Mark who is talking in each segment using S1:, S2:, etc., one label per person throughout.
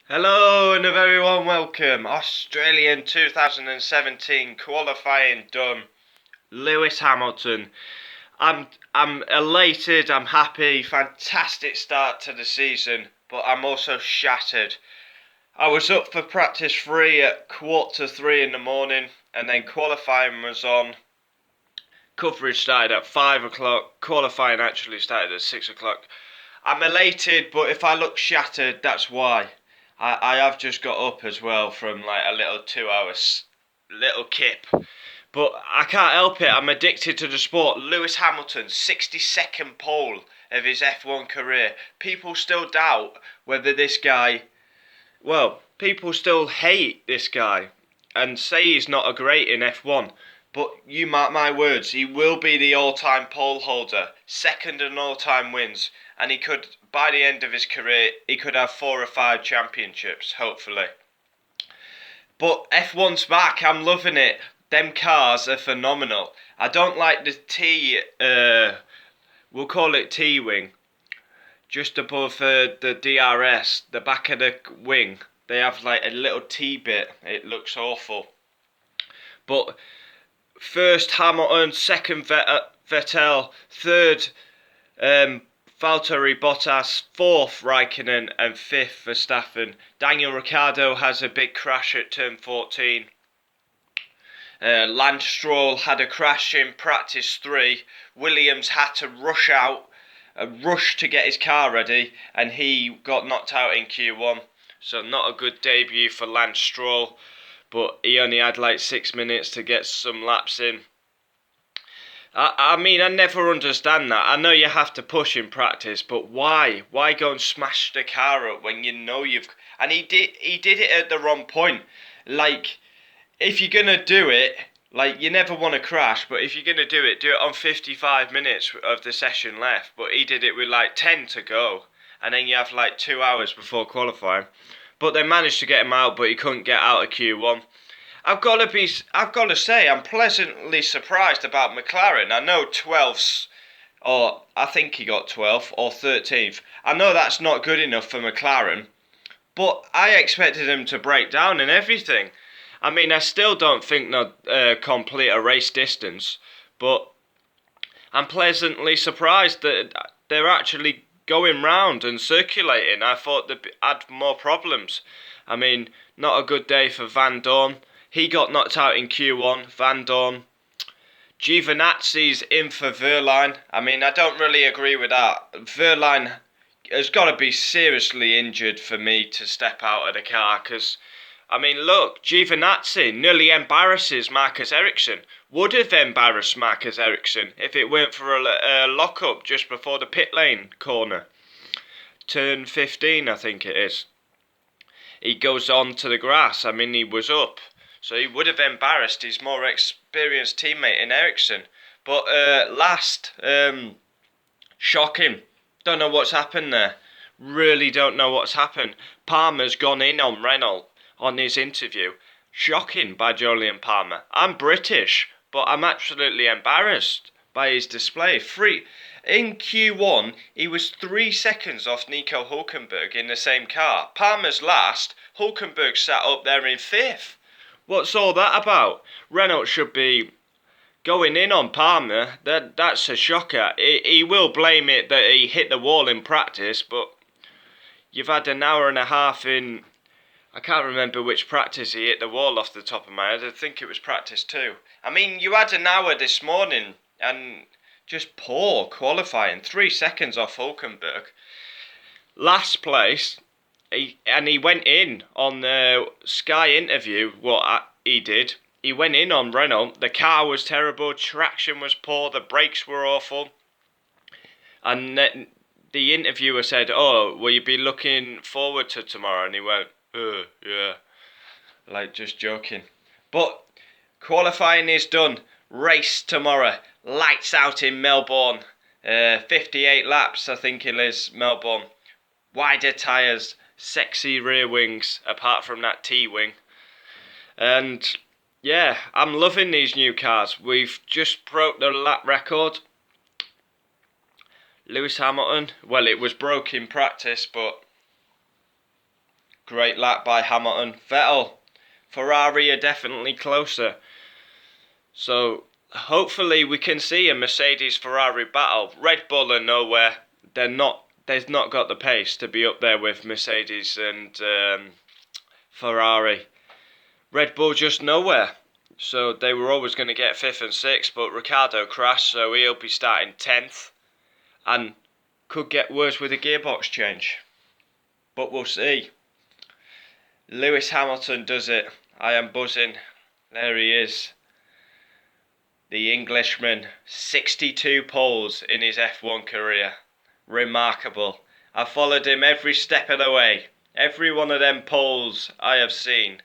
S1: Hello and a very warm welcome. Australian 2017 qualifying done. Lewis Hamilton. I'm elated, I'm happy, fantastic start to the season, but I'm also shattered. I was up for practice 3 at 2:45 in the morning, and then qualifying was on. Coverage started at 5 o'clock, qualifying actually started at 6 o'clock. I'm elated, but if I look shattered, that's why. I have just got up as well from like a little 2 hours, little kip. But I can't help it, I'm addicted to the sport. Lewis Hamilton, 62nd pole of his F1 career. People still doubt whether this guy, people still hate this guy and say he's not a great in F1. But you mark my words, he will be the all-time pole holder, second in all-time wins, and he could, by the end of his career, he could have 4 or 5 championships, hopefully. But F1's back, I'm loving it. Them cars are phenomenal. I don't like the we'll call it T-wing, just above the DRS, the back of the wing. They have like a little T bit. It looks awful. But first Hamilton, second Vettel, third Valtteri Bottas, fourth Raikkonen, and fifth Verstappen. Daniel Ricciardo has a big crash at turn 14. Lance Stroll had a crash in practice 3. Williams had to rush out, rush to get his car ready, and he got knocked out in Q1. So not a good debut for Lance Stroll, but he only had like 6 minutes to get some laps in. I mean, I never understand that. I know you have to push in practice, but why? Why go and smash the car up when you know you've... And he did it at the wrong point. Like, if you're going to do it, like, you never want to crash, but if you're going to do it on 55 minutes of the session left. But he did it with like 10 to go, and then you have like 2 hours before qualifying. But they managed to get him out, but he couldn't get out of Q1. I've got to say, I'm pleasantly surprised about McLaren. I know 12th, or I think he got 12th or 13th. I know that's not good enough for McLaren, but I expected him to break down and everything. I mean, I still don't think they'll complete a race distance, but I'm pleasantly surprised that they're actually going round and circulating. I thought they'd had more problems. I mean, not a good day for Van Dorn. He got knocked out in Q1, Van Dorn. Giovinazzi's in for Verline. I mean, I don't really agree with that. Verline has got to be seriously injured for me to step out of the car, because, I mean, look, Giovinazzi nearly embarrasses Marcus Ericsson. Would have embarrassed Marcus Ericsson if it weren't for a lock-up just before the pit lane corner. Turn 15, I think it is. He goes on to the grass. I mean, he was up. So he would have embarrassed his more experienced teammate in Ericsson. But shocking. Don't know what's happened there. Really don't know what's happened. Palmer's gone in on Renault on his interview. Shocking by Jolyon Palmer. I'm British, but I'm absolutely embarrassed by his display. In Q1, he was 3 seconds off Nico Hulkenberg in the same car. Palmer's last. Hulkenberg sat up there in 5th. What's all that about? Renault should be going in on Palmer. That's a shocker. He will blame it that he hit the wall in practice, but you've had an hour and a half in... I can't remember which practice he hit the wall off the top of my head. I think it was practice 2. I mean, you had an hour this morning and just poor qualifying. 3 seconds off Hulkenberg. Last place... He went in on the Sky interview, what he did. He went in on Renault. The car was terrible, traction was poor, the brakes were awful. And the interviewer said, "Oh, will you be looking forward to tomorrow?" And he went, yeah. Like, just joking. But qualifying is done. Race tomorrow. Lights out in Melbourne. 58 laps, I think it is, Melbourne. Wider tyres. Sexy rear wings, apart from that T-wing. And yeah, I'm loving these new cars. We've just broke the lap record. Lewis Hamilton, well, it was broke in practice, but Great lap by Hamilton. Vettel, Ferrari are definitely closer. So hopefully we can see a Mercedes-Ferrari battle. Red Bull are nowhere. They've not got the pace to be up there with Mercedes and Ferrari. Red Bull just nowhere. So they were always going to get 5th and 6th, but Ricciardo crashed, so he'll be starting 10th. And could get worse with a gearbox change. But we'll see. Lewis Hamilton does it. I am buzzing. There he is. The Englishman. 62 poles in his F1 career. Remarkable. I followed him every step of the way. Every one of them poles I have seen.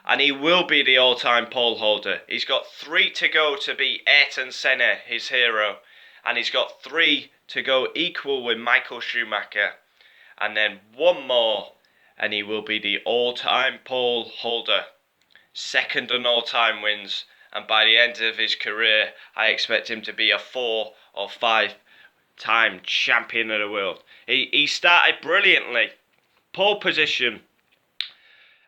S1: And he will be the all-time pole holder. He's got 3 to go to beat Ayrton Senna, his hero. And he's got 3 to go equal with Michael Schumacher. And then 1 more. And he will be the all-time pole holder. 2nd on all-time wins. And by the end of his career, I expect him to be a 4 or 5-time champion of the world. He started brilliantly. Pole position.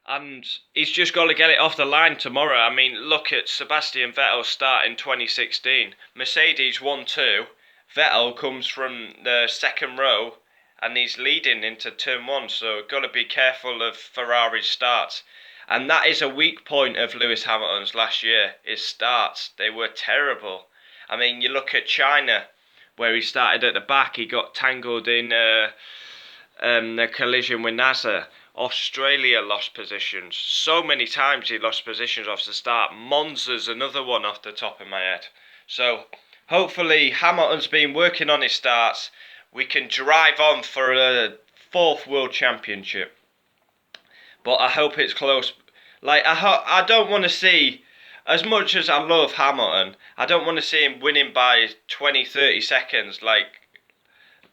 S1: And he's just got to get it off the line tomorrow. I mean, look at Sebastian Vettel's start in 2016. Mercedes 1-2. Vettel comes from the 2nd row and he's leading into turn 1. So got to be careful of Ferrari's starts. And that is a weak point of Lewis Hamilton's last year, his starts. They were terrible. I mean, you look at China, where he started at the back. He got tangled in a collision with NASA. Australia lost positions. So many times he lost positions off the start. Monza's another one off the top of my head. So hopefully Hamilton's been working on his starts. We can drive on for a 4th World Championship. But I hope it's close. Like, I don't want to see, as much as I love Hamilton, I don't want to see him winning by 20-30 seconds like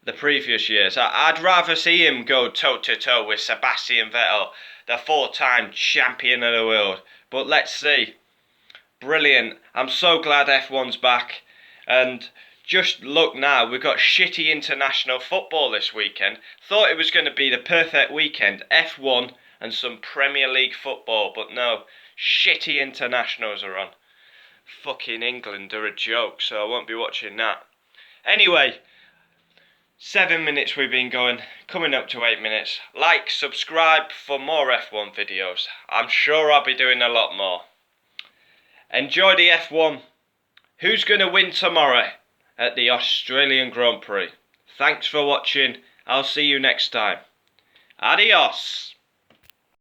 S1: the previous years. I'd rather see him go toe-to-toe with Sebastian Vettel, the 4-time champion of the world. But let's see. Brilliant. I'm so glad F1's back. And just look now, we've got shitty international football this weekend. Thought it was going to be the perfect weekend. F1 and some Premier League football. But no, shitty internationals are on. Fucking England are a joke, so I won't be watching that. Anyway, 7 minutes we've been going, coming up to 8 minutes. Like, subscribe for more F1 videos. I'm sure I'll be doing a lot more. Enjoy the F1. Who's going to win tomorrow at the Australian Grand Prix? Thanks for watching. I'll see you next time. Adios.